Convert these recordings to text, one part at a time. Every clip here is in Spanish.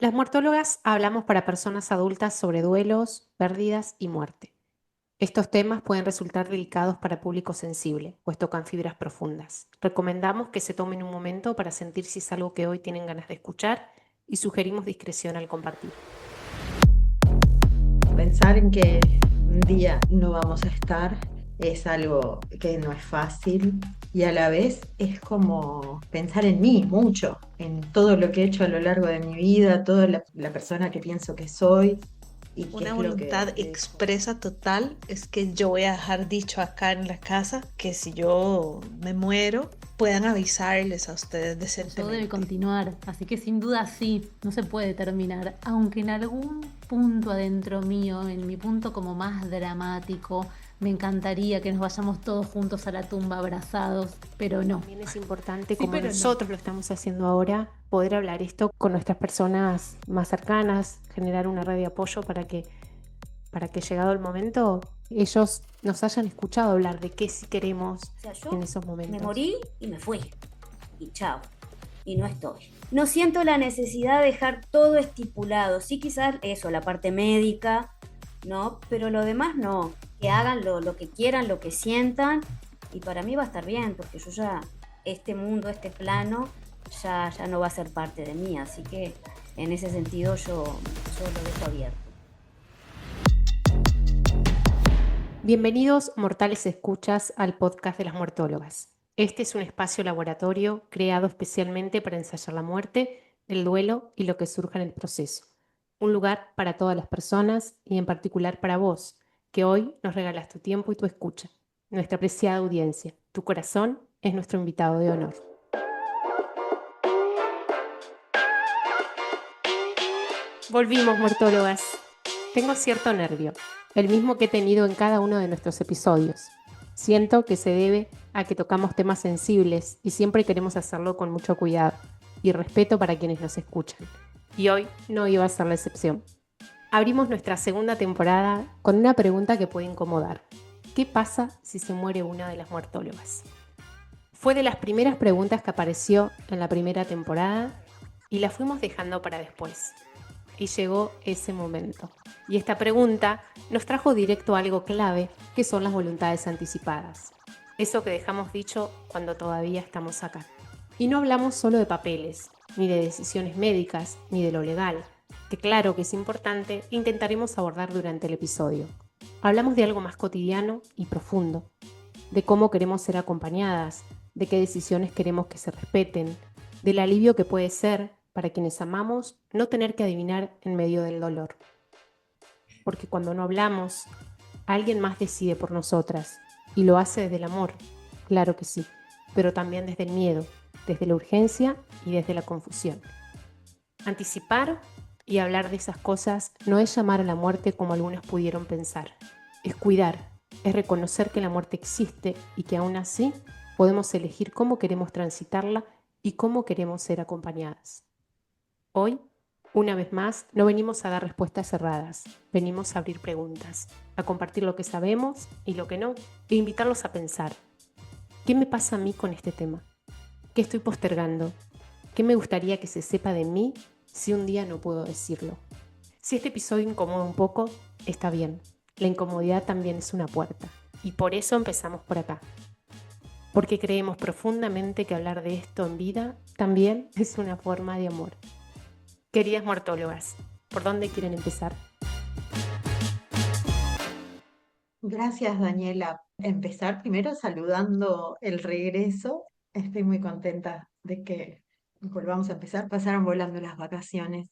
Las muertólogas hablamos para personas adultas sobre duelos, pérdidas y muerte. Estos temas pueden resultar delicados para público sensible, pues tocan fibras profundas. Recomendamos que se tomen un momento para sentir si es algo que hoy tienen ganas de escuchar y sugerimos discreción al compartir. Pensar en que un día no vamos a estar es algo que no es fácil y a la vez es como pensar en mí mucho, en todo lo que he hecho a lo largo de mi vida, toda la persona que pienso que soy y qué Una es lo voluntad que dejo. expresa total es que yo voy a dejar dicho acá en la casa que si yo me muero, puedan avisarles a ustedes El show debe decentemente. continuar, así que sin duda sí, no se puede terminar, aunque en algún punto adentro mío, en mi punto como más dramático, me encantaría que nos vayamos todos juntos a la tumba abrazados, pero no. También es importante, Sí, como pero no. nosotros lo estamos haciendo ahora, poder hablar esto con nuestras personas más cercanas, generar una red de apoyo para que llegado el momento, ellos nos hayan escuchado hablar de qué sí queremos O sea, en yo esos me momentos. morí y me fui. Y chao. Y no estoy. No siento la necesidad de dejar todo estipulado. Sí, quizás eso, la parte médica, ¿no? Pero lo demás no. Que hagan lo que quieran, lo que sientan. Y para mí va a estar bien, porque yo ya, este mundo, este plano, ya no va a ser parte de mí. Así que en ese sentido yo lo dejo abierto. Bienvenidos, mortales escuchas, al podcast de las muertólogas. Este es un espacio laboratorio creado especialmente para ensayar la muerte, el duelo y lo que surja en el proceso. Un lugar para todas las personas y en particular para vos, que hoy nos regalas tu tiempo y tu escucha. Nuestra apreciada audiencia, tu corazón es nuestro invitado de honor. Volvimos, muertólogas. Tengo cierto nervio, el mismo que he tenido en cada uno de nuestros episodios. Siento que se debe a que tocamos temas sensibles y siempre queremos hacerlo con mucho cuidado y respeto para quienes nos escuchan. Y hoy no iba a ser la excepción. Abrimos nuestra segunda temporada con una pregunta que puede incomodar. ¿Qué pasa si se muere una de las muertólogas? Fue de las primeras preguntas que apareció en la primera temporada y la fuimos dejando para después. Y llegó ese momento. Y esta pregunta nos trajo directo a algo clave, que son las voluntades anticipadas. Eso que dejamos dicho cuando todavía estamos acá. Y no hablamos solo de papeles, ni de decisiones médicas, ni de lo legal, que claro que es importante, intentaremos abordar durante el episodio. Hablamos de algo más cotidiano y profundo, de cómo queremos ser acompañadas, de qué decisiones queremos que se respeten, del alivio que puede ser para quienes amamos no tener que adivinar en medio del dolor. Porque cuando no hablamos, alguien más decide por nosotras y lo hace desde el amor, claro que sí, pero también desde el miedo, desde la urgencia y desde la confusión. Anticipar y hablar de esas cosas no es llamar a la muerte como algunos pudieron pensar, es cuidar, es reconocer que la muerte existe y que aún así podemos elegir cómo queremos transitarla y cómo queremos ser acompañadas. Hoy, una vez más, no venimos a dar respuestas cerradas, venimos a abrir preguntas, a compartir lo que sabemos y lo que no, e invitarlos a pensar, ¿qué me pasa a mí con este tema? ¿Qué estoy postergando? ¿Qué me gustaría que se sepa de mí si un día no puedo decirlo? Si este episodio incomoda un poco, está bien. La incomodidad también es una puerta. Y por eso empezamos por acá. Porque creemos profundamente que hablar de esto en vida también es una forma de amor. Queridas muertólogas, ¿por dónde quieren empezar? Gracias, Daniela. Empezar primero saludando el regreso. Estoy muy contenta de que volvamos a empezar. Pasaron volando las vacaciones.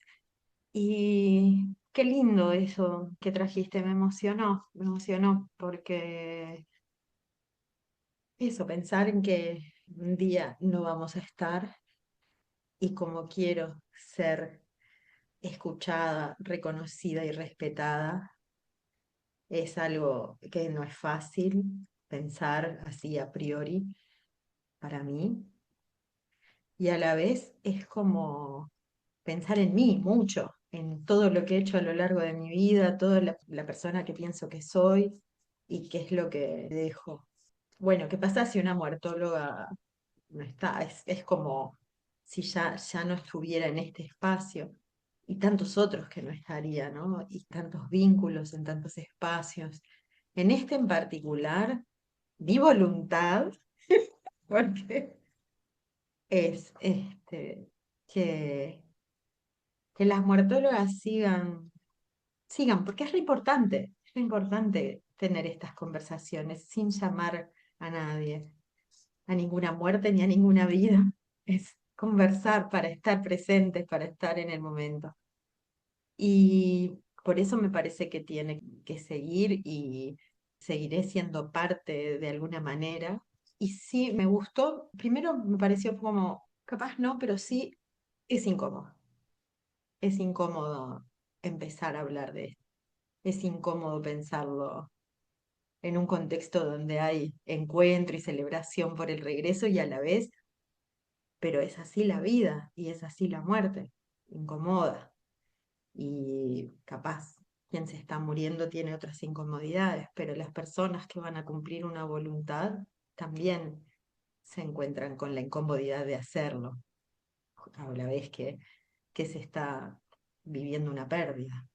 Y qué lindo eso que trajiste, me emocionó porque eso, pensar en que un día no vamos a estar y como quiero ser escuchada, reconocida y respetada, es algo que no es fácil pensar así a priori para mí y a la vez es como pensar en mí mucho, en todo lo que he hecho a lo largo de mi vida, toda la persona que pienso que soy y qué es lo que dejo. Bueno, ¿qué pasa si una muertóloga no está? Es como si ya no estuviera en este espacio. y tantos otros que no estaría, ¿no? Y tantos vínculos en tantos espacios. En este en particular, mi voluntad, porque es que, que las muertólogas sigan, porque es re importante tener estas conversaciones sin llamar a nadie, a ninguna muerte ni a ninguna vida. Es conversar para estar presentes, para estar en el momento. Y por eso me parece que tiene que seguir y seguiré siendo parte de alguna manera. Y sí, me gustó, primero me pareció como, capaz no, pero sí es incómodo. Es incómodo empezar a hablar de esto. Es incómodo pensarlo en un contexto donde hay encuentro y celebración por el regreso y a la vez, pero es así la vida y es así la muerte. Incomoda. Y capaz quien se está muriendo tiene otras incomodidades, pero las personas que van a cumplir una voluntad también se encuentran con la incomodidad de hacerlo, a la vez que se está viviendo una pérdida.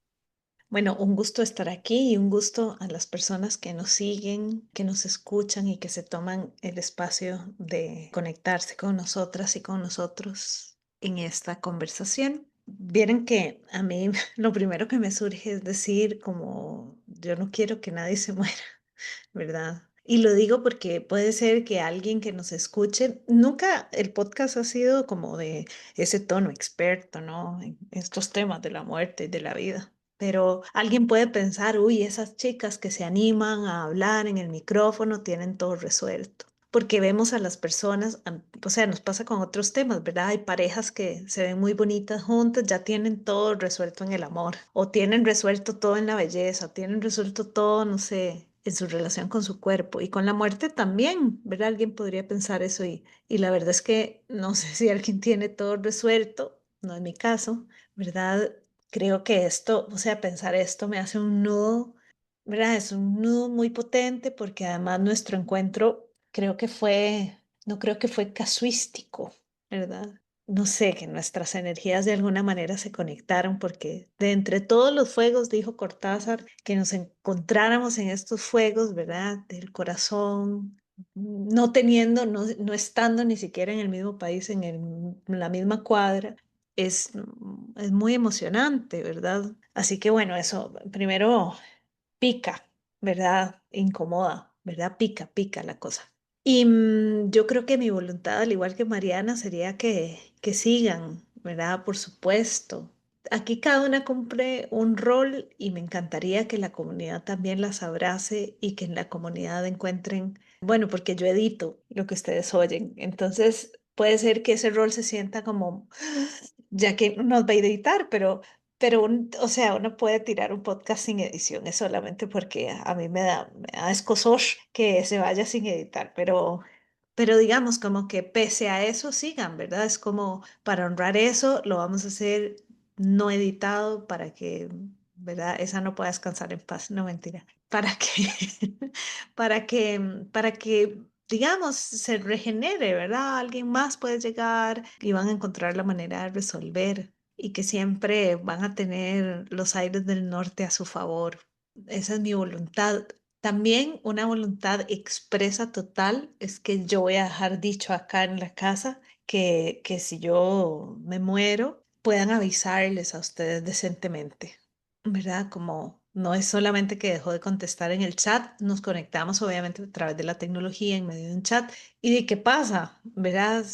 Bueno, un gusto estar aquí y un gusto a las personas que nos siguen, que nos escuchan y que se toman el espacio de conectarse con nosotras y con nosotros en esta conversación. Vieron que a mí lo primero que me surge es decir como yo no quiero que nadie se muera, ¿verdad? Y lo digo porque puede ser que alguien que nos escuche, nunca el podcast ha sido como de ese tono experto, ¿no? En estos temas de la muerte y de la vida. Pero alguien puede pensar, uy, esas chicas que se animan a hablar en el micrófono tienen todo resuelto. Porque vemos a las personas, o sea, nos pasa con otros temas, ¿verdad? Hay parejas que se ven muy bonitas juntas, ya tienen todo resuelto en el amor, o tienen resuelto todo en la belleza, o tienen resuelto todo, no sé, en su relación con su cuerpo. Y con la muerte también, ¿verdad? Alguien podría pensar eso y la verdad es que no sé si alguien tiene todo resuelto, no es mi caso, ¿verdad? Creo que esto, o sea, pensar esto me hace un nudo, ¿verdad? Es un nudo muy potente porque además nuestro encuentro creo que fue, no creo que fue casuístico, ¿verdad? No sé, que nuestras energías de alguna manera se conectaron porque de entre todos los fuegos, dijo Cortázar, que nos encontráramos en estos fuegos, ¿verdad? Del corazón, no teniendo, no estando ni siquiera en el mismo país, en la misma cuadra, es muy emocionante, ¿verdad? Así que bueno, eso primero pica, ¿verdad? Incomoda, ¿verdad? Pica, pica la cosa. Y yo creo que mi voluntad, al igual que Mariana, sería que sigan, ¿verdad? Por supuesto. Aquí cada una cumple un rol y me encantaría que la comunidad también las abrace y que en la comunidad encuentren, bueno, porque yo edito lo que ustedes oyen, entonces puede ser que ese rol se sienta como, ya que nos va a editar, pero o sea, uno puede tirar un podcast sin edición, es solamente porque a mí me da escozor que se vaya sin editar, pero digamos como que pese a eso sigan, ¿verdad? Es como para honrar eso, lo vamos a hacer no editado para que, ¿verdad? Esa no pueda descansar en paz, no mentira, para que, para que digamos, se regenere, ¿verdad? Alguien más puede llegar y van a encontrar la manera de resolver y que siempre van a tener los aires del norte a su favor. Esa es mi voluntad. También una voluntad expresa total es que yo voy a dejar dicho acá en la casa que si yo me muero, puedan avisarles a ustedes decentemente, ¿verdad? Como no es solamente que dejó de contestar en el chat, nos conectamos obviamente a través de la tecnología en medio de un chat y de qué pasa, ¿verdad?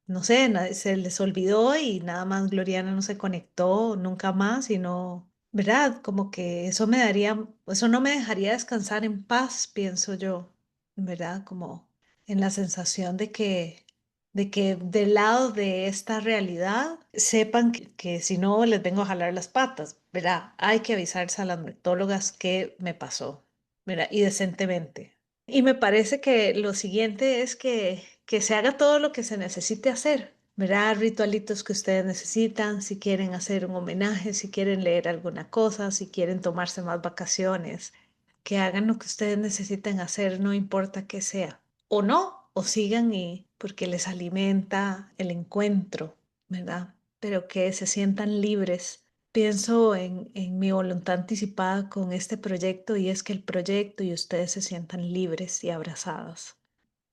No sé, se les olvidó y nada más Gloriana no se conectó nunca más y no, ¿verdad? Como que eso me daría, eso no me dejaría descansar en paz, pienso yo, ¿verdad? Como en la sensación de que del lado de esta realidad sepan que si no les vengo a jalar las patas, ¿verdad? Hay que avisarse a las mertólogas qué me pasó, ¿verdad? Y decentemente. Y me parece que lo siguiente es que se haga todo lo que se necesite hacer, ¿verdad? Ritualitos que ustedes necesitan, si quieren hacer un homenaje, si quieren leer alguna cosa, si quieren tomarse más vacaciones, que hagan lo que ustedes necesiten hacer, no importa qué sea. O no, o sigan y porque les alimenta el encuentro, ¿verdad? pero que se sientan libres. Pienso en mi voluntad anticipada con este proyecto y es que el proyecto y ustedes se sientan libres y abrazados.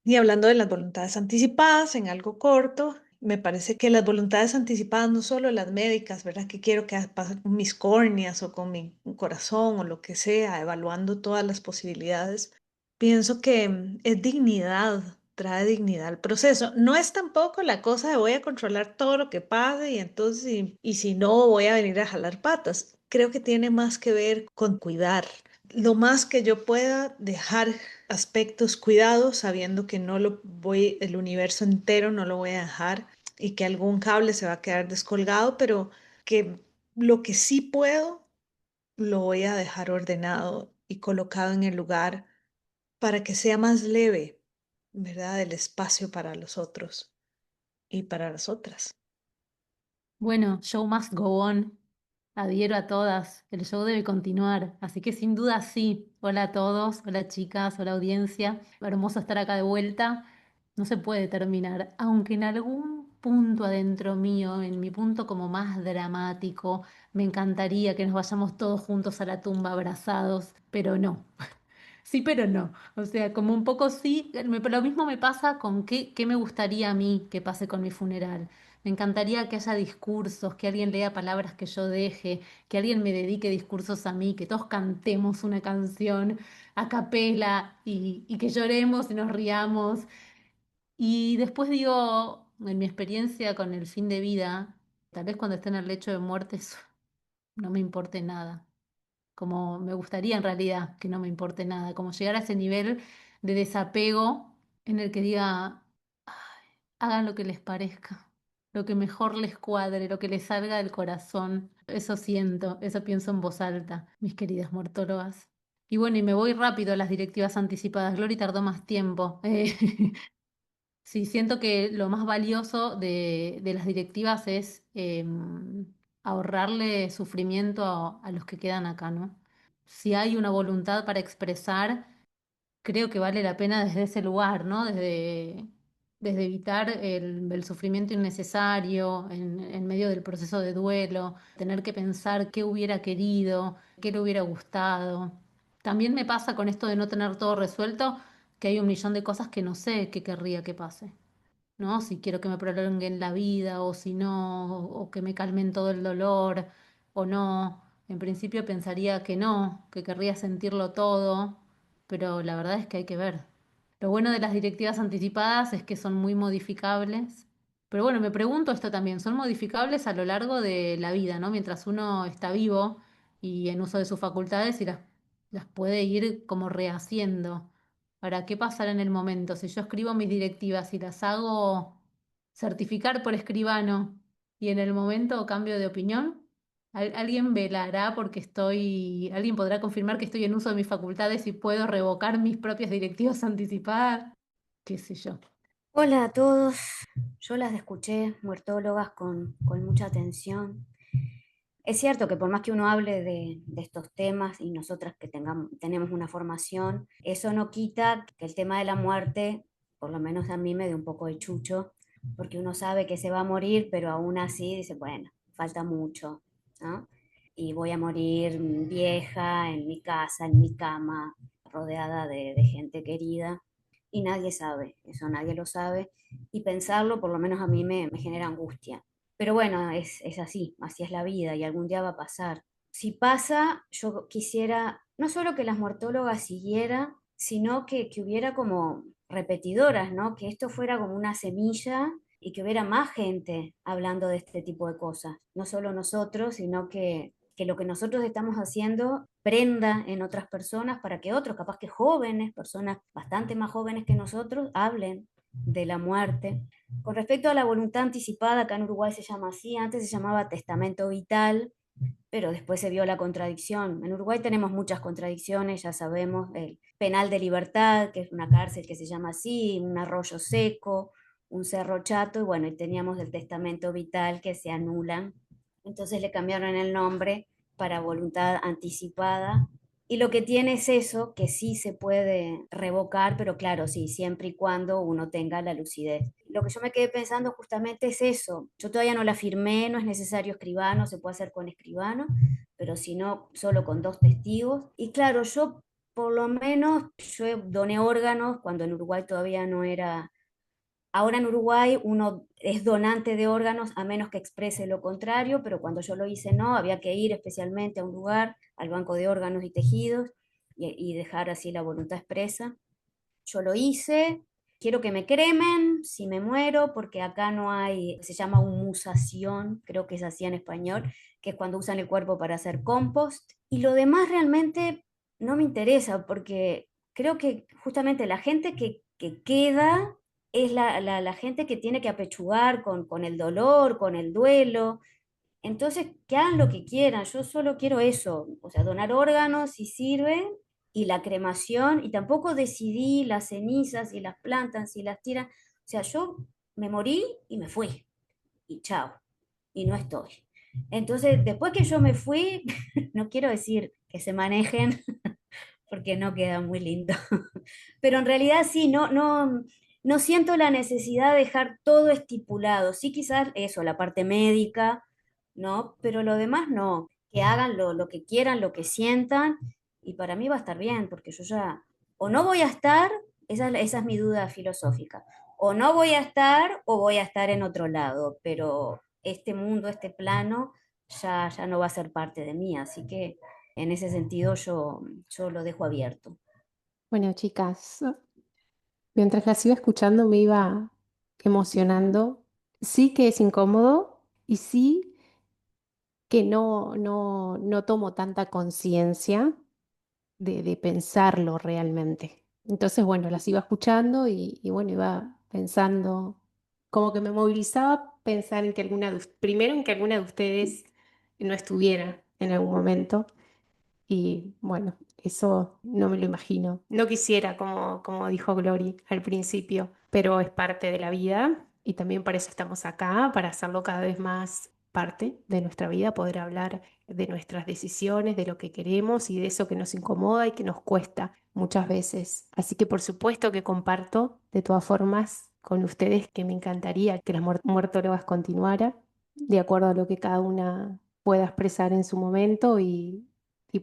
Y hablando de las voluntades anticipadas, en algo corto, me parece que las voluntades anticipadas, no solo las médicas, ¿verdad? Que quiero que pase con mis córneas o con mi corazón o lo que sea, evaluando todas las posibilidades, pienso que es dignidad, trae dignidad al proceso. No es tampoco la cosa de voy a controlar todo lo que pase y entonces, y si no, voy a venir a jalar patas. Creo que tiene más que ver con cuidar. Lo más que yo pueda dejar aspectos cuidados, sabiendo que no lo voy, el universo entero no lo voy a dejar y que algún cable se va a quedar descolgado, pero que lo que sí puedo lo voy a dejar ordenado y colocado en el lugar para que sea más leve, ¿verdad? El espacio para los otros y para las otras. Bueno, show must go on. Adhiero a todas. El show debe continuar. Así que sin duda sí. Hola a todos, hola chicas, hola audiencia. Hermoso estar acá de vuelta. No se puede terminar. Aunque en algún punto adentro mío, en mi punto como más dramático, me encantaría que nos vayamos todos juntos a la tumba abrazados, pero no. Sí, pero no. O sea, como un poco sí, lo mismo me pasa con qué me gustaría a mí que pase con mi funeral. Me encantaría que haya discursos, que alguien lea palabras que yo deje, que alguien me dedique discursos a mí, que todos cantemos una canción a capela y que lloremos y nos riamos. Y después digo, en mi experiencia con el fin de vida, tal vez cuando esté en el lecho de muerte, eso no me importe nada, como me gustaría en realidad que no me importe nada, como llegar a ese nivel de desapego en el que diga, "Ay, hagan lo que les parezca, lo que mejor les cuadre, lo que les salga del corazón". Eso siento, eso pienso en voz alta, mis queridas mortólogas. Y bueno, y me voy rápido a las directivas anticipadas. Glory tardó más tiempo. Sí, siento que lo más valioso de las directivas es ahorrarle sufrimiento a los que quedan acá, ¿no? Si hay una voluntad para expresar, creo que vale la pena desde ese lugar, ¿no? Desde evitar el sufrimiento innecesario en medio del proceso de duelo, tener que pensar qué hubiera querido, qué le hubiera gustado. También me pasa con esto de no tener todo resuelto, que hay un millón de cosas que no sé qué querría que pase, ¿no? Si quiero que me prolonguen la vida o si no, o que me calmen todo el dolor o no. En principio pensaría que no, que querría sentirlo todo, pero la verdad es que hay que ver. Lo bueno de las directivas anticipadas es que son muy modificables. Pero bueno, me pregunto esto también, son modificables a lo largo de la vida, ¿no? Mientras uno está vivo y en uso de sus facultades y las puede ir como rehaciendo. ¿Para qué pasar en el momento? Si yo escribo mis directivas y las hago certificar por escribano y en el momento cambio de opinión, alguien velará porque alguien podrá confirmar que estoy en uso de mis facultades y puedo revocar mis propias directivas anticipadas, qué sé yo. Hola a todos, yo las escuché, muertólogas, con mucha atención. Es cierto que por más que uno hable de estos temas y nosotras que tenemos una formación, eso no quita que el tema de la muerte, por lo menos a mí me dé un poco de chucho, porque uno sabe que se va a morir, pero aún así dice, bueno, falta mucho, ¿no? Y voy a morir vieja, en mi casa, en mi cama, rodeada de gente querida, y nadie sabe, eso nadie lo sabe, y pensarlo por lo menos a mí me genera angustia. Pero bueno, es así es la vida y algún día va a pasar. Si pasa, yo quisiera no solo que las muertólogas siguieran, sino que hubiera como repetidoras, ¿no? Que esto fuera como una semilla y que hubiera más gente hablando de este tipo de cosas. No solo nosotros, sino que lo que nosotros estamos haciendo prenda en otras personas para que otros, capaz que jóvenes, personas bastante más jóvenes que nosotros, hablen de la muerte. Con respecto a la voluntad anticipada, acá en Uruguay se llama así, antes se llamaba testamento vital, pero después se vio la contradicción. En Uruguay tenemos muchas contradicciones, ya sabemos, el penal de libertad, que es una cárcel que se llama así, un arroyo seco, un cerro chato, y bueno, y teníamos el testamento vital que se anulan. Entonces le cambiaron el nombre para voluntad anticipada. Y lo que tiene es eso, que sí se puede revocar, pero claro, sí, siempre y cuando uno tenga la lucidez. lo que yo me quedé pensando justamente es eso. Yo todavía no la firmé, no es necesario escribano, se puede hacer con escribano, pero si no, solo con dos testigos. Y claro, yo por lo menos, yo doné órganos cuando en Uruguay todavía no era. Ahora en Uruguay uno es donante de órganos a menos que exprese lo contrario, pero cuando yo lo hice no, había que ir especialmente a un lugar, al banco de órganos y tejidos, y dejar así la voluntad expresa. Yo lo hice, quiero que me cremen si me muero, porque acá no hay, se llama humusación, creo que es así en español, que es cuando usan el cuerpo para hacer compost. Y lo demás realmente no me interesa, porque creo que justamente la gente que queda es la gente que tiene que apechugar con el dolor, con el duelo. Entonces, que hagan lo que quieran, yo solo quiero eso, o sea, donar órganos si sirve, y la cremación, y tampoco decidí las cenizas, si las plantan, si las tiran, o sea, yo me morí y me fui, y chao, y no estoy. Entonces, después que yo me fui, no quiero decir que se manejen, porque no queda muy lindo, pero en realidad sí, no siento la necesidad de dejar todo estipulado, sí quizás eso, la parte médica, ¿no? Pero lo demás no, que hagan lo que quieran, lo que sientan, y para mí va a estar bien, porque yo ya, o no voy a estar, esa es mi duda filosófica, o no voy a estar o voy a estar en otro lado, pero este mundo, este plano, ya no va a ser parte de mí, así que en ese sentido yo lo dejo abierto. Bueno, chicas, mientras las iba escuchando me iba emocionando. Sí que es incómodo y sí que no tomo tanta conciencia de pensarlo realmente. Entonces, bueno, las iba escuchando y bueno, iba pensando, como que me movilizaba pensar en que primero en que alguna de ustedes no estuviera en algún momento. Y bueno, eso no me lo imagino. No quisiera, como dijo Glory al principio, pero es parte de la vida y también para eso estamos acá, para hacerlo cada vez más parte de nuestra vida, poder hablar de nuestras decisiones, de lo que queremos y de eso que nos incomoda y que nos cuesta muchas veces. Así que por supuesto que comparto de todas formas con ustedes que me encantaría que las muertólogas continuara de acuerdo a lo que cada una pueda expresar en su momento y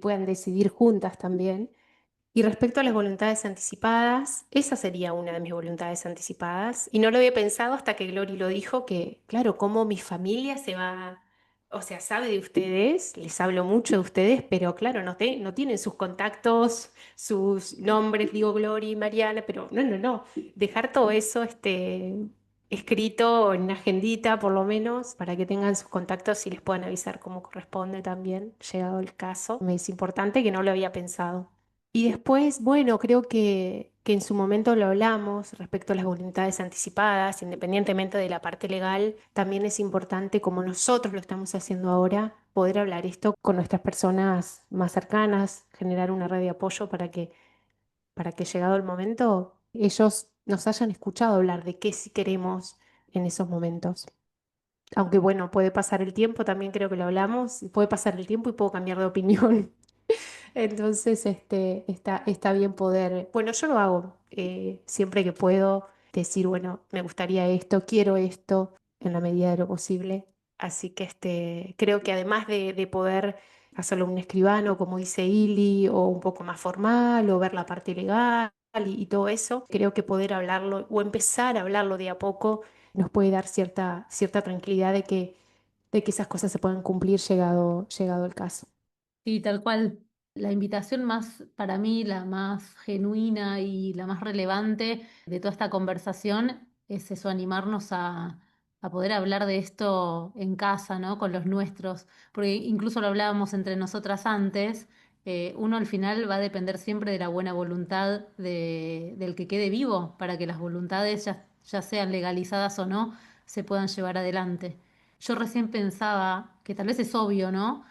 puedan decidir juntas también. Y respecto a las voluntades anticipadas, esa sería una de mis voluntades anticipadas. Y no lo había pensado hasta que Glory lo dijo, que claro, cómo mi familia se va, o sea, sabe de ustedes, les hablo mucho de ustedes, pero claro, no tienen sus contactos, sus nombres, digo Glory y Mariana, pero no. Dejar todo eso escrito en una agendita, por lo menos, para que tengan sus contactos y les puedan avisar como corresponde también, llegado el caso. Me es importante que no lo había pensado. Y después, bueno, creo que en su momento lo hablamos respecto a las voluntades anticipadas, independientemente de la parte legal, también es importante, como nosotros lo estamos haciendo ahora, poder hablar esto con nuestras personas más cercanas, generar una red de apoyo para que llegado el momento, ellos nos hayan escuchado hablar de qué sí queremos en esos momentos. Aunque bueno, puede pasar el tiempo, también creo que lo hablamos, puede pasar el tiempo y puedo cambiar de opinión. Entonces, está bien poder, bueno, yo lo hago siempre que puedo decir, bueno, me gustaría esto, quiero esto, en la medida de lo posible. Así que creo que además de poder hacerlo un escribano, como dice Ili, o un poco más formal, o ver la parte legal y todo eso, creo que poder hablarlo o empezar a hablarlo de a poco nos puede dar cierta tranquilidad de que esas cosas se puedan cumplir llegado el caso. Y tal cual, la invitación más, para mí, la más genuina y la más relevante de toda esta conversación es eso, animarnos a poder hablar de esto en casa, ¿no? Con los nuestros, porque incluso lo hablábamos entre nosotras antes, uno al final va a depender siempre de la buena voluntad del que quede vivo, para que las voluntades, ya sean legalizadas o no, se puedan llevar adelante. Yo recién pensaba, que tal vez es obvio, ¿no?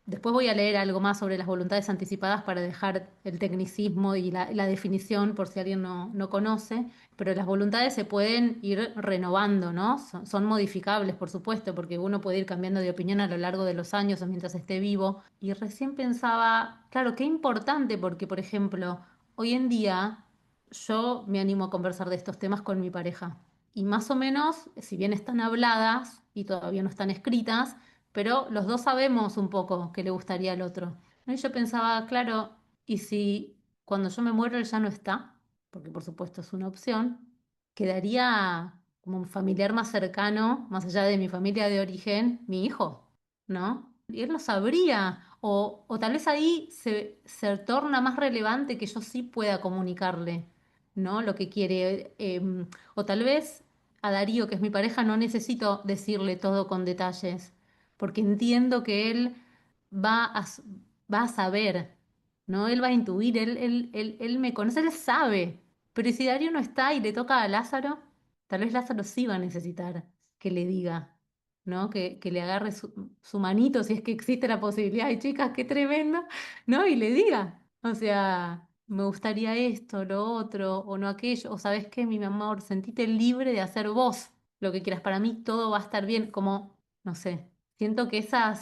Después voy a leer algo más sobre las voluntades anticipadas para dejar el tecnicismo y la definición por si alguien no conoce, pero las voluntades se pueden ir renovando, ¿no? Son modificables, por supuesto, porque uno puede ir cambiando de opinión a lo largo de los años o mientras esté vivo. Y recién pensaba, claro, qué importante, porque, por ejemplo, hoy en día yo me animo a conversar de estos temas con mi pareja. y más o menos, si bien están habladas y todavía no están escritas, pero los dos sabemos un poco qué le gustaría al otro. ¿No? Y yo pensaba, claro, ¿y si cuando yo me muero él ya no está? Porque por supuesto es una opción. Quedaría como un familiar más cercano, más allá de mi familia de origen, mi hijo, ¿no? Y él lo sabría, o tal vez ahí se torna más relevante que yo sí pueda comunicarle, ¿no? Lo que quiere. O tal vez a Darío, que es mi pareja, no necesito decirle todo con detalles, porque entiendo que él va a, s- va a saber, ¿no? Él va a intuir, él me conoce, él sabe. Pero ¿y si Darío no está y le toca a Lázaro? Tal vez Lázaro sí va a necesitar que le diga, ¿no? Que le agarre su manito, si es que existe la posibilidad. Ay, chicas, qué tremendo, ¿no? Y le diga, o sea, me gustaría esto, lo otro, o no aquello, o sabes qué, mi amor, sentite libre de hacer vos lo que quieras. Para mí todo va a estar bien, como, no sé, siento que esa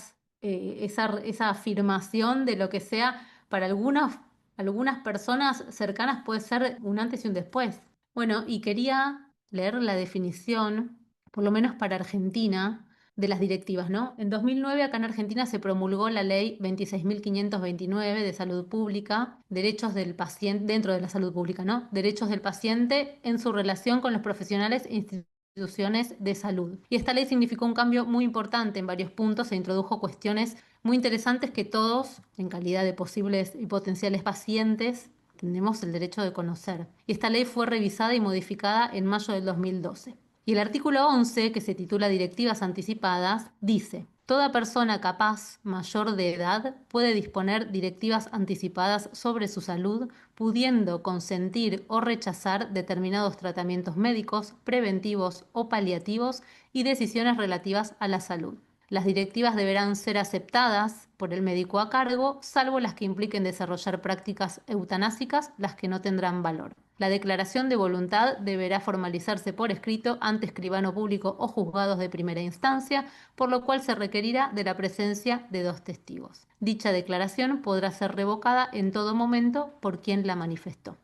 afirmación de lo que sea, para algunas personas cercanas puede ser un antes y un después. Bueno, y quería leer la definición, por lo menos para Argentina, de las directivas, ¿no? En 2009 acá en Argentina se promulgó la ley 26.529 de salud pública, derechos del paciente, dentro de la salud pública, ¿no? Derechos del paciente en su relación con los profesionales e instituciones de salud. Y esta ley significó un cambio muy importante en varios puntos e introdujo cuestiones muy interesantes que todos, en calidad de posibles y potenciales pacientes, tenemos el derecho de conocer. Y esta ley fue revisada y modificada en mayo del 2012. Y el artículo 11, que se titula Directivas Anticipadas, dice: toda persona capaz, mayor de edad, puede disponer directivas anticipadas sobre su salud, pudiendo consentir o rechazar determinados tratamientos médicos, preventivos o paliativos y decisiones relativas a la salud. Las directivas deberán ser aceptadas por el médico a cargo, salvo las que impliquen desarrollar prácticas eutanásicas, las que no tendrán valor. La declaración de voluntad deberá formalizarse por escrito ante escribano público o juzgados de primera instancia, por lo cual se requerirá de la presencia de 2 testigos. Dicha declaración podrá ser revocada en todo momento por quien la manifestó.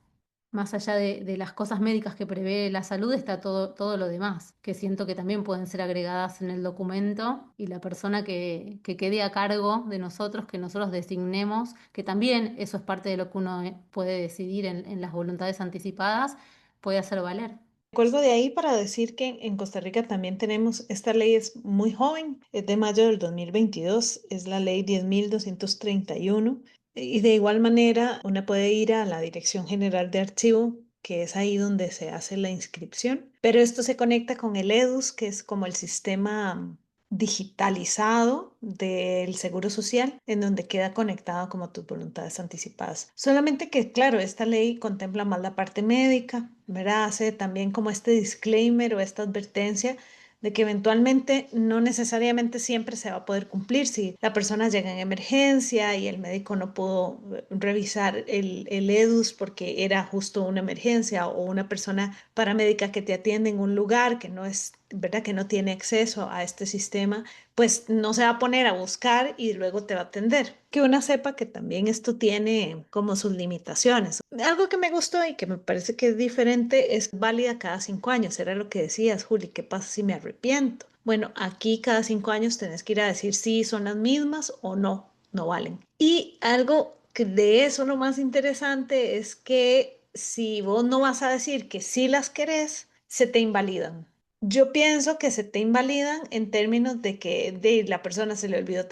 Más allá de las cosas médicas que prevé la salud, está todo lo demás, que siento que también pueden ser agregadas en el documento, y la persona que quede a cargo de nosotros, que nosotros designemos, que también eso es parte de lo que uno puede decidir en las voluntades anticipadas, puede hacer valer. Cuelgo de ahí para decir que en Costa Rica también tenemos, esta ley es muy joven, es de mayo del 2022, es la ley 10.231. Y de igual manera, una puede ir a la Dirección General de Archivo, que es ahí donde se hace la inscripción. Pero esto se conecta con el EDUS, que es como el sistema digitalizado del Seguro Social, en donde queda conectado como tus voluntades anticipadas. Solamente que, claro, esta ley contempla más la parte médica, ¿verdad? Hace también como este disclaimer o esta advertencia de que eventualmente no necesariamente siempre se va a poder cumplir. Si la persona llega en emergencia y el médico no pudo revisar el EDUS porque era justo una emergencia, o una persona paramédica que te atiende en un lugar que no es, ¿verdad? Que no tiene acceso a este sistema, pues no se va a poner a buscar y luego te va a atender. Que una sepa que también esto tiene como sus limitaciones. Algo que me gustó y que me parece que es diferente es válida cada 5 años. Era lo que decías, Juli, ¿qué pasa si me arrepiento? Bueno, aquí cada 5 años tenés que ir a decir si son las mismas o no, no valen. Y algo que de eso lo más interesante es que si vos no vas a decir que sí las querés, se te invalidan. Yo pienso que se te invalidan en términos de que de la persona se le olvidó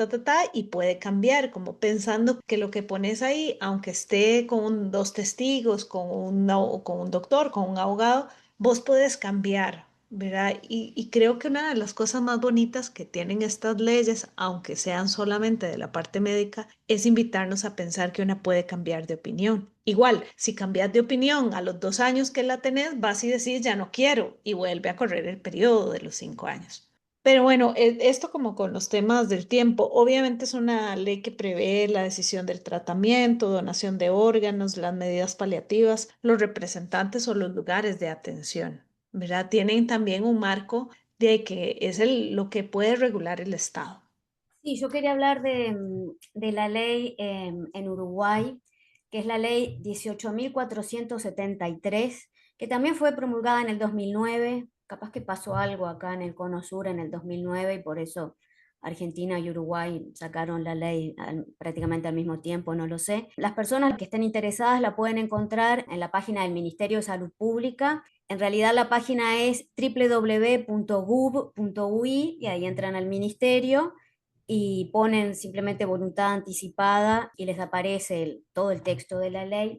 y puede cambiar, como pensando que lo que pones ahí, aunque esté con 2 testigos, con un doctor, con un abogado, vos puedes cambiar, ¿verdad? Y creo que una de las cosas más bonitas que tienen estas leyes, aunque sean solamente de la parte médica, es invitarnos a pensar que una puede cambiar de opinión. Igual, si cambias de opinión a los 2 años que la tenés, vas y decís ya no quiero, y vuelve a correr el periodo de los 5 años. Pero bueno, esto como con los temas del tiempo, obviamente es una ley que prevé la decisión del tratamiento, donación de órganos, las medidas paliativas, los representantes o los lugares de atención, ¿verdad? Tienen también un marco de que es lo que puede regular el Estado. Sí, yo quería hablar de la ley en Uruguay, que es la ley 18.473, que también fue promulgada en el 2009, capaz que pasó algo acá en el Cono Sur en el 2009 y por eso Argentina y Uruguay sacaron la ley prácticamente al mismo tiempo, no lo sé. Las personas que estén interesadas la pueden encontrar en la página del Ministerio de Salud Pública. En realidad la página es www.gub.ui y ahí entran al ministerio y ponen simplemente voluntad anticipada y les aparece todo el texto de la ley.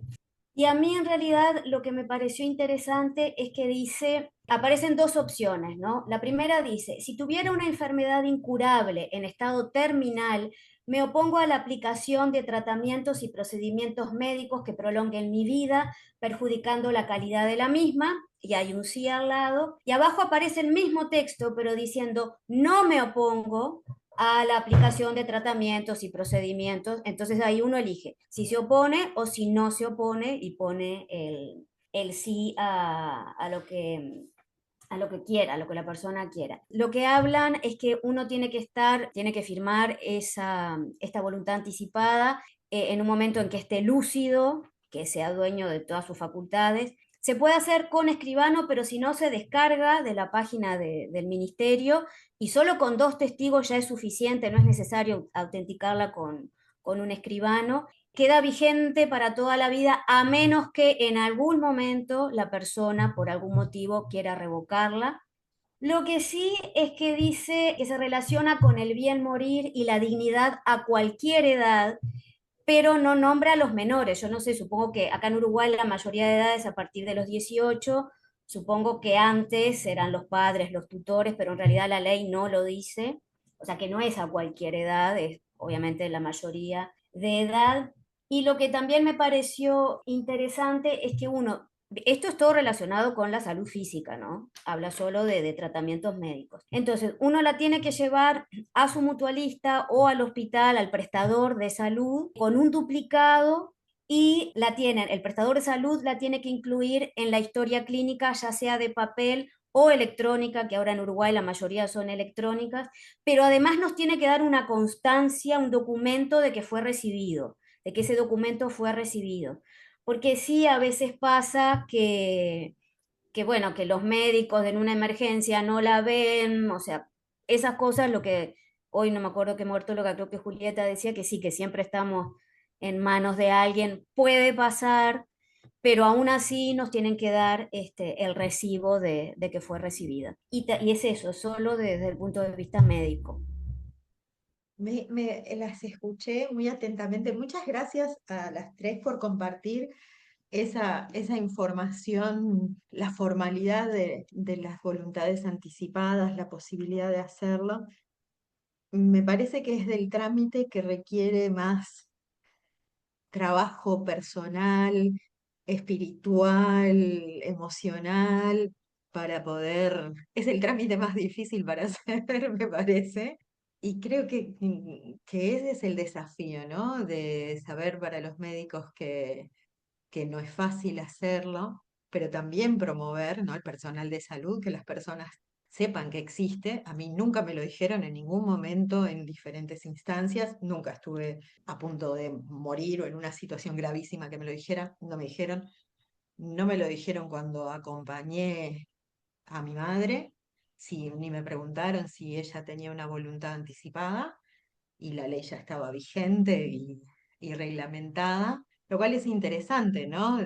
Y a mí en realidad lo que me pareció interesante es que dice, aparecen dos opciones, ¿no? La primera dice, si tuviera una enfermedad incurable en estado terminal, me opongo a la aplicación de tratamientos y procedimientos médicos que prolonguen mi vida, perjudicando la calidad de la misma, y hay un sí al lado, y abajo aparece el mismo texto, pero diciendo, no me opongo a la aplicación de tratamientos y procedimientos. Entonces ahí uno elige si se opone o si no se opone y pone el sí a lo que quiera, a lo que la persona quiera. Lo que hablan es que uno tiene que firmar esta voluntad anticipada en un momento en que esté lúcido, que sea dueño de todas sus facultades. Se puede hacer con escribano, pero si no se descarga de la página del ministerio y solo con 2 testigos ya es suficiente, no es necesario autenticarla con un escribano. Queda vigente para toda la vida a menos que en algún momento la persona por algún motivo quiera revocarla. Lo que sí es que dice que se relaciona con el bien morir y la dignidad a cualquier edad, pero no nombra a los menores. Yo no sé, supongo que acá en Uruguay la mayoría de edades a partir de los 18, supongo que antes eran los padres, los tutores, pero en realidad la ley no lo dice, o sea que no es a cualquier edad, es obviamente la mayoría de edad. Y lo que también me pareció interesante es que esto es todo relacionado con la salud física, ¿no? Habla solo de tratamientos médicos. Entonces, uno la tiene que llevar a su mutualista o al hospital, al prestador de salud, con un duplicado y el prestador de salud la tiene que incluir en la historia clínica, ya sea de papel o electrónica, que ahora en Uruguay la mayoría son electrónicas, pero además nos tiene que dar una constancia, un documento de que fue recibido, de que ese documento fue recibido. Porque sí, a veces pasa bueno, que los médicos en una emergencia no la ven, o sea, esas cosas, lo que hoy no me acuerdo qué muerto, lo que creo que Julieta decía, que sí, que siempre estamos en manos de alguien, puede pasar, pero aún así nos tienen que dar el recibo de que fue recibida. Y es eso, solo desde el punto de vista médico. Las escuché muy atentamente. Muchas gracias a las tres por compartir esa información, la formalidad de las voluntades anticipadas, la posibilidad de hacerlo. Me parece que es del trámite que requiere más trabajo personal, espiritual, emocional, para poder, es el trámite más difícil para hacer, me parece. Y creo que ese es el desafío, ¿no? De saber para los médicos que no es fácil hacerlo, pero también promover, ¿no? El personal de salud, que las personas sepan que existe. A mí nunca me lo dijeron en ningún momento en diferentes instancias, nunca estuve a punto de morir o en una situación gravísima que me lo dijeran, no me dijeron. No me lo dijeron cuando acompañé a mi madre, ni me preguntaron si ella tenía una voluntad anticipada y la ley ya estaba vigente y reglamentada, lo cual es interesante, ¿no?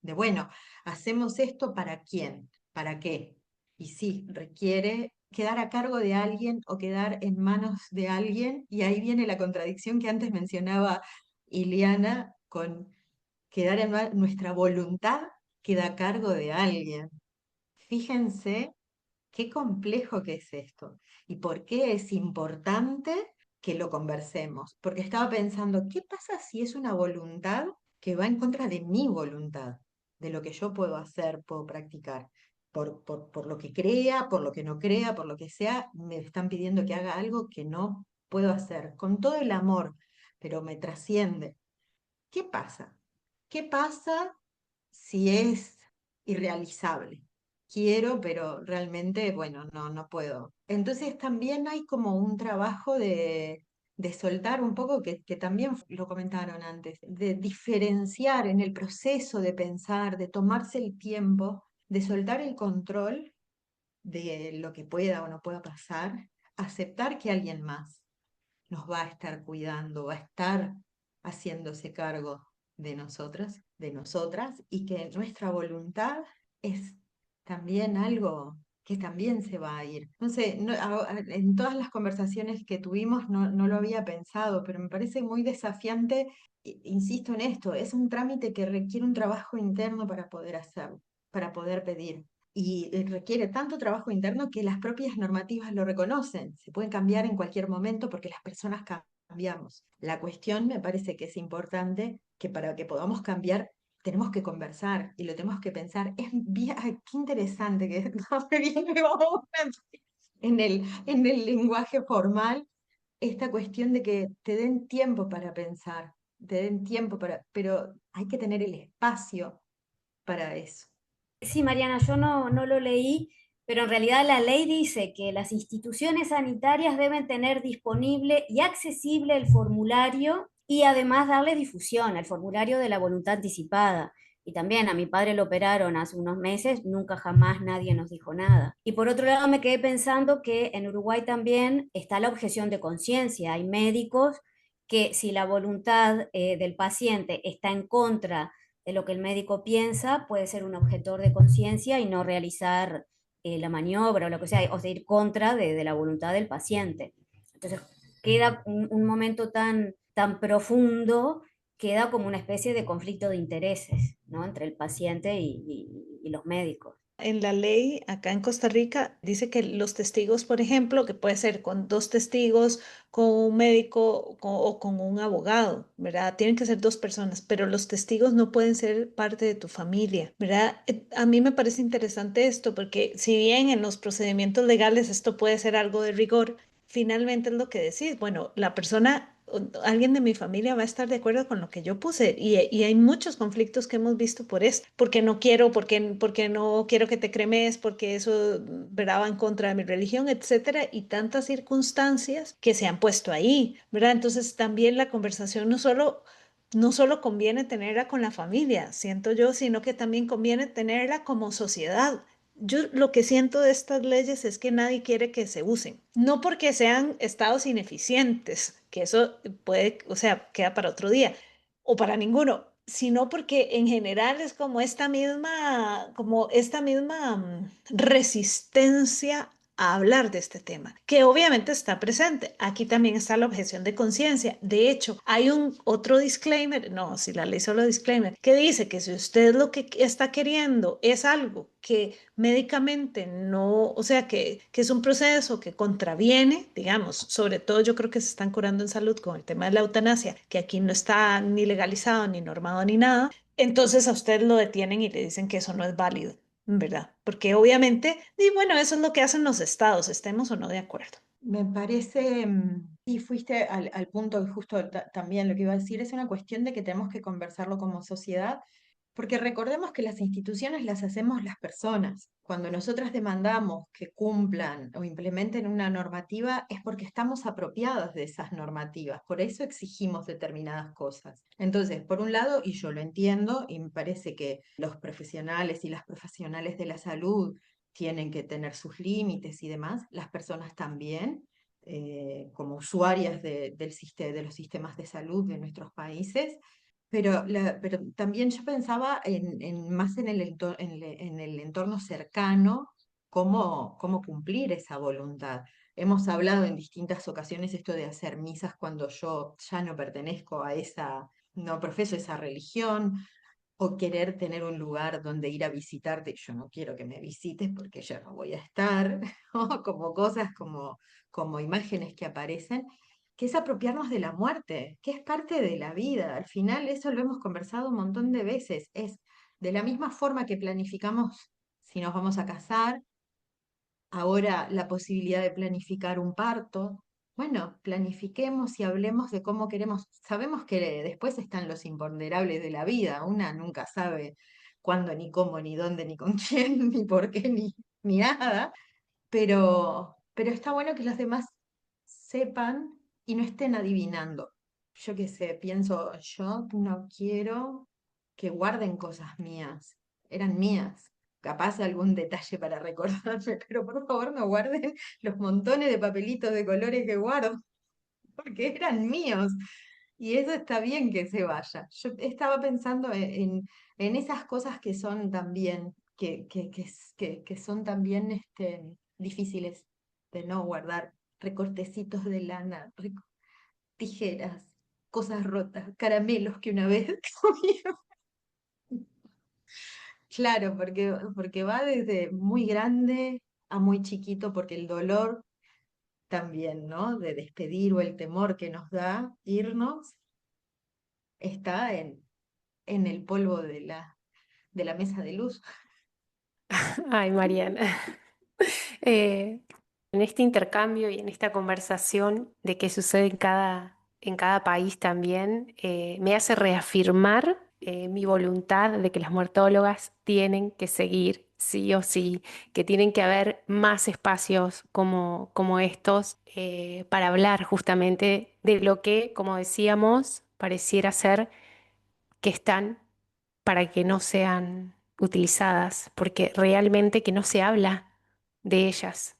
Bueno, hacemos esto para quién, para qué. Y sí, requiere quedar a cargo de alguien o quedar en manos de alguien, y ahí viene la contradicción que antes mencionaba Iliana con quedar nuestra voluntad queda a cargo de alguien. Fíjense qué complejo que es esto y por qué es importante que lo conversemos. Porque estaba pensando, ¿qué pasa si es una voluntad que va en contra de mi voluntad, de lo que yo puedo hacer, puedo practicar? Por lo que crea, por lo que no crea, por lo que sea, me están pidiendo que haga algo que no puedo hacer, con todo el amor, pero me trasciende. ¿Qué pasa? ¿Qué pasa si es irrealizable? Quiero, pero realmente, bueno, no puedo. Entonces también hay como un trabajo de soltar un poco, que también lo comentaron antes, de diferenciar en el proceso de pensar, de tomarse el tiempo, de soltar el control de lo que pueda o no pueda pasar, aceptar que alguien más nos va a estar cuidando, va a estar haciéndose cargo de nosotras, y que nuestra voluntad es también algo que también se va a ir. No sé, en todas las conversaciones que tuvimos no lo había pensado, pero me parece muy desafiante. Insisto en esto, es un trámite que requiere un trabajo interno para poder hacerlo, para poder pedir. Y requiere tanto trabajo interno que las propias normativas lo reconocen. Se pueden cambiar en cualquier momento porque las personas cambiamos. La cuestión me parece que es importante que para que podamos cambiar tenemos que conversar y lo tenemos que pensar. Ay, qué interesante que no me viene ahora en el lenguaje formal esta cuestión de que te den tiempo para pensar, te den tiempo pero hay que tener el espacio para eso. Sí, Mariana, yo no lo leí, pero en realidad la ley dice que las instituciones sanitarias deben tener disponible y accesible el formulario y además darle difusión al formulario de la voluntad anticipada. Y también a mi padre lo operaron hace unos meses, nunca jamás nadie nos dijo nada. Y por otro lado me quedé pensando que en Uruguay también está la objeción de conciencia. Hay médicos que si la voluntad del paciente está en contra de lo que el médico piensa, puede ser un objetor de conciencia y no realizar la maniobra o lo que sea, o sea, ir contra de la voluntad del paciente. Entonces, queda un momento tan profundo, queda como una especie de conflicto de intereses, ¿no? Entre el paciente y los médicos. En la ley acá en Costa Rica dice que los testigos, por ejemplo, que puede ser con dos testigos, con un médico o con un abogado, ¿verdad? Tienen que ser dos personas, pero los testigos no pueden ser parte de tu familia, ¿verdad? A mí me parece interesante esto porque si bien en los procedimientos legales esto puede ser algo de rigor, finalmente es lo que decís. Bueno, la persona, alguien de mi familia va a estar de acuerdo con lo que yo puse y hay muchos conflictos que hemos visto por esto, porque no quiero, porque no quiero que te cremes, porque eso ¿verdad? Va en contra de mi religión, etcétera, y tantas circunstancias que se han puesto ahí, ¿verdad? Entonces también la conversación no solo conviene tenerla con la familia, siento yo, sino que también conviene tenerla como sociedad. Yo lo que siento de estas leyes es que nadie quiere que se usen, no porque sean estados ineficientes, que eso puede, o sea, queda para otro día, o para ninguno, sino porque en general es como esta misma resistencia a hablar de este tema, que obviamente está presente. Aquí también está la objeción de conciencia. De hecho, hay un otro disclaimer, no, si la ley solo disclaimer, que dice que si usted lo que está queriendo es algo que médicamente no, o sea, que es un proceso que contraviene, digamos, sobre todo yo creo que se están curando en salud con el tema de la eutanasia, que aquí no está ni legalizado, ni normado, ni nada, entonces a usted lo detienen y le dicen que eso no es válido. ¿Verdad? Porque obviamente, y bueno, eso es lo que hacen los estados, estemos o no de acuerdo. Me parece, y fuiste al punto que justo también lo que iba a decir, es una cuestión de que tenemos que conversarlo como sociedad, porque recordemos que las instituciones las hacemos las personas. Cuando nosotras demandamos que cumplan o implementen una normativa es porque estamos apropiadas de esas normativas, por eso exigimos determinadas cosas. Entonces, por un lado, y yo lo entiendo, y me parece que los profesionales y las profesionales de la salud tienen que tener sus límites y demás, las personas también, como usuarias de los sistemas de salud de nuestros países, pero también yo pensaba más en el entorno cercano, cómo cumplir esa voluntad. Hemos hablado en distintas ocasiones esto de hacer misas cuando yo ya no pertenezco a no profeso esa religión, o querer tener un lugar donde ir a visitarte. Yo no quiero que me visites porque ya no voy a estar, o como cosas, como imágenes que aparecen, que es apropiarnos de la muerte, que es parte de la vida. Al final, eso lo hemos conversado un montón de veces. Es de la misma forma que planificamos si nos vamos a casar, ahora la posibilidad de planificar un parto. Bueno, planifiquemos y hablemos de cómo queremos. Sabemos que después están los imponderables de la vida. Una nunca sabe cuándo, ni cómo, ni dónde, ni con quién, ni por qué, ni nada. Pero está bueno que los demás sepan y no estén adivinando. Yo qué sé, pienso, yo no quiero que guarden cosas mías. Eran mías. capaz algún detalle para recordarme, pero por favor no guarden los montones de papelitos de colores que guardo, porque eran míos. Y eso está bien que se vaya. Yo estaba pensando en esas cosas que son también, que son también difíciles de no guardar. Recortecitos de lana, tijeras, cosas rotas, caramelos que una vez comí. Claro, porque va desde muy grande a muy chiquito, porque el dolor también, ¿no? De despedir o el temor que nos da irnos está en el polvo de la mesa de luz. Ay, Mariana. Eh, en este intercambio y en esta conversación de qué sucede en cada país también, me hace reafirmar mi voluntad de que las muertólogas tienen que seguir sí o sí, que tienen que haber más espacios como estos para hablar justamente de lo que, como decíamos, pareciera ser que están para que no sean utilizadas, porque realmente que no se habla de ellas,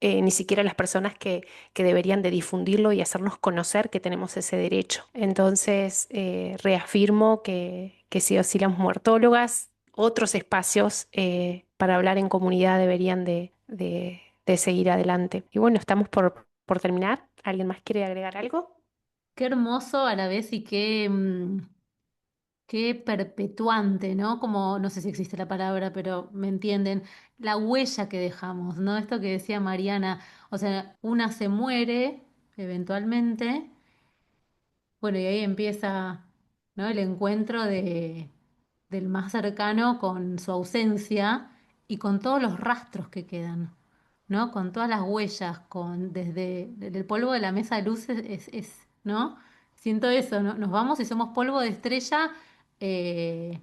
ni siquiera las personas que deberían de difundirlo y hacernos conocer que tenemos ese derecho. Entonces, reafirmo que sí o sí las muertólogas, otros espacios para hablar en comunidad deberían de seguir adelante. Y bueno, estamos por terminar. ¿Alguien más quiere agregar algo? Qué hermoso a la vez y qué perpetuante, ¿no? Como, no sé si existe la palabra, pero me entienden, la huella que dejamos, ¿no? Esto que decía Mariana, o sea, una se muere eventualmente, bueno, y ahí empieza, ¿no? El encuentro del más cercano con su ausencia y con todos los rastros que quedan, ¿no? Con todas las huellas, desde el polvo de la mesa de luz ¿no? Siento eso, ¿no? Nos vamos y somos polvo de estrella, eh,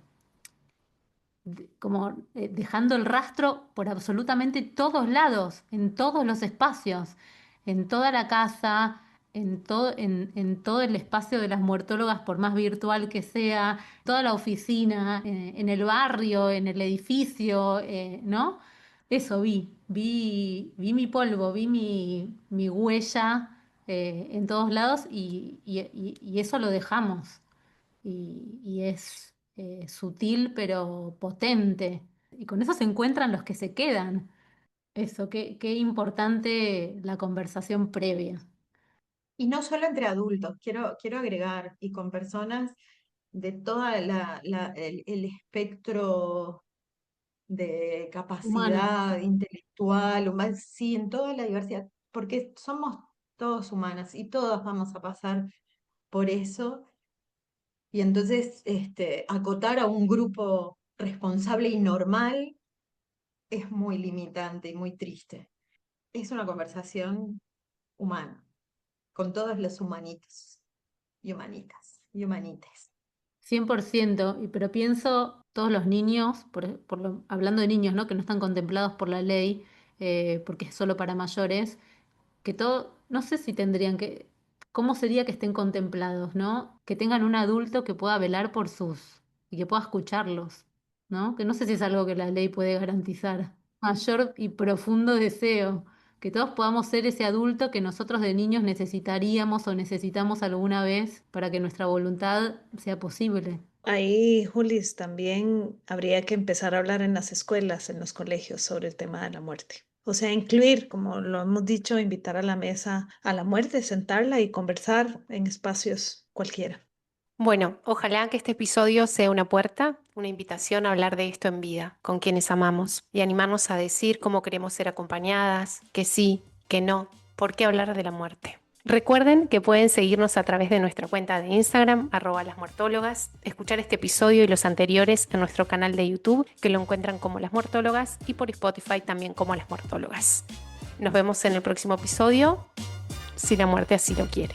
como dejando el rastro por absolutamente todos lados, en todos los espacios, en toda la casa, en todo el espacio de las muertólogas, por más virtual que sea, toda la oficina, en el barrio, en el edificio, ¿no? Eso vi mi polvo, vi mi huella en todos lados y eso lo dejamos y es sutil pero potente. Y con eso se encuentran los que se quedan. Eso, qué importante la conversación previa. Y no solo entre adultos, quiero agregar, y con personas de toda el espectro de Humano. capacidad intelectual, sí, en toda la diversidad, porque somos todos humanas y todos vamos a pasar por eso. Y entonces, acotar a un grupo responsable y normal es muy limitante y muy triste. Es una conversación humana, con todos los humanitos y humanitas y humanites. 100%, pero pienso todos los niños, hablando de niños, ¿no? Que no están contemplados por la ley, porque es solo para mayores, que todo, no sé si tendrían que, ¿cómo sería que estén contemplados, ¿no? Que tengan un adulto que pueda velar y que pueda escucharlos, ¿no? Que no sé si es algo que la ley puede garantizar. Mayor y profundo deseo, que todos podamos ser ese adulto que nosotros de niños necesitaríamos o necesitamos alguna vez para que nuestra voluntad sea posible. Ahí, Julis, también habría que empezar a hablar en las escuelas, en los colegios sobre el tema de la muerte. O sea, incluir, como lo hemos dicho, invitar a la mesa a la muerte, sentarla y conversar en espacios cualquiera. Bueno, ojalá que este episodio sea una puerta, una invitación a hablar de esto en vida, con quienes amamos, y animarnos a decir cómo queremos ser acompañadas, que sí, que no, por qué hablar de la muerte. Recuerden que pueden seguirnos a través de nuestra cuenta de Instagram, @lasmuertólogas, escuchar este episodio y los anteriores en nuestro canal de YouTube, que lo encuentran como Las Muertólogas, y por Spotify también como Las Muertólogas. Nos vemos en el próximo episodio, si la muerte así lo quiere.